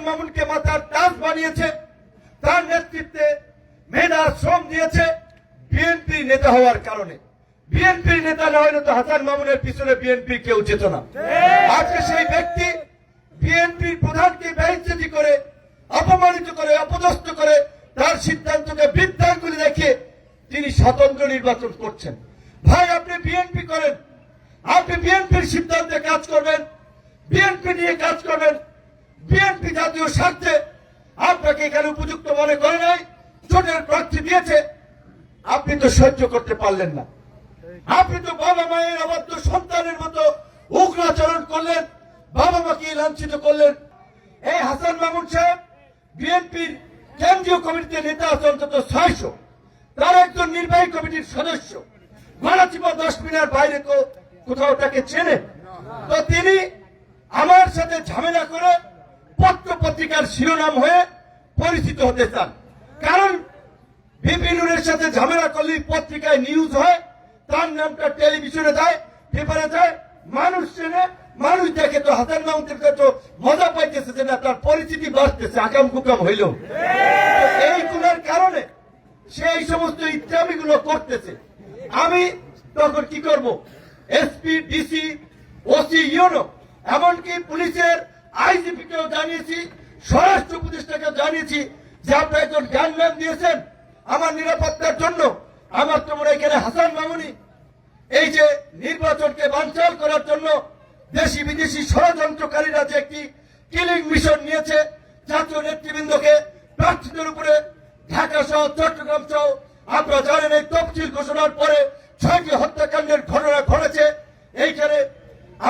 মামুনকে মাথার তাজ বানিয়েছে, তার নেতৃত্বে মেধা শ্রম দিয়েছে বিএনপি নেতা হওয়ার কারণে। বিএনপির নেতা না হলে তো হাসান মামুনের পিছনে বিএনপি কেউ যেত না। আজকে সেই ব্যক্তি বিএনপির প্রধানকে বেইজ্জতি করে, অপমানিত করে, অপদস্থ করে, তার সিদ্ধান্তকে বৃদ্ধাঙ্গুলি দেখিয়ে তিনি স্বতন্ত্র নির্বাচন করছেন। ভাই, আপনি বিএনপি করেন, আপনি বিএনপির সিদ্ধান্তে কাজ করবেন, বিএনপি নিয়ে কাজ করবেন। বিএনপি জাতীয় স্বার্থে আপনাকে এখানে উপযুক্ত মনে করে নাই, জোটের প্রার্থী দিয়েছে, আপনি তো সহ্য করতে পারলেন না। আপনি তো বাবা মায়ের অবাধ্য সন্তানের মতো উগ্রাচরণ করলেন, বাবা মাকে লাঞ্ছিত করলেন। এই হাসান মামুন সাহেব বিএনপির কেন্দ্রীয় কমিটিতে নেতা আছে অন্তত 600, তার একজন নির্বাহী কমিটির সদস্য। গণচিপা 10 মিনার বাইরে কোথাও তাকে চেনে? তো তিনি আমার সাথে ঝামেলা করে পত্র পত্রিকার শিরোনাম হয়ে পরিচিত হতে চান। কারণ বিপিনুরের সাথে ঝামেলা করলে পত্রিকায় নিউজ হয়, তার নামটা টেলিভিশনে যায়, পেপারে যায়, মানুষ চেনে, মানুষ দেখে। তো হাসান মামুনের কাছে মজা পাইতেছে যে না, তার পরিচিতি বাড়তেছে, আকাম কুকাম হইল। এই গুলোর কারণে সে এই সমস্ত ইত্যাদিগুলো করতেছে। আমি তখন কি করব? এসপি, ডিসি, ওসি, ইউনো, এমনকি পুলিশের আইজিপি কেও জানিয়েছি, স্বরাষ্ট্র উপদেষ্টাকে জানিয়েছি যে আপনি একজন গানম্যান দিয়েছেন আমার নিরাপত্তার জন্য। আমার তো মনে হয় এখানে হাসান মামুনি এই যে নির্বাচনকে বানচাল করার জন্য দেশি বিদেশি ষড়যন্ত্রকারীরা যে একটি কিলিং মিশন নিয়েছে, জাতীয় নেতৃবৃন্দকে প্রার্থীদের উপরে ঢাকা সহ চট্টগ্রাম সহ আপনারা জানেন এই তফসিল ঘোষণার পরে 6টি হত্যাকাণ্ডের ঘটনা ঘটেছে। এইখানে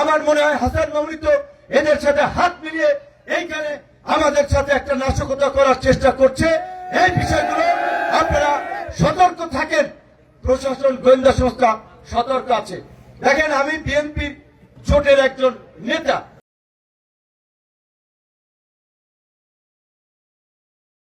আমার মনে হয় হাসান মামুনি তো এদের সাথে হাত মিলিয়ে এইখানে আমাদের সাথে একটা নাশকতা করার চেষ্টা করছে। এই বিষয়গুলো আপনারা সতর্ক থাকেন, প্রশাসন, গোয়েন্দা সংস্থা সতর্ক আছে। দেখেন, আমি বিএনপির জোটের একজন নেতা।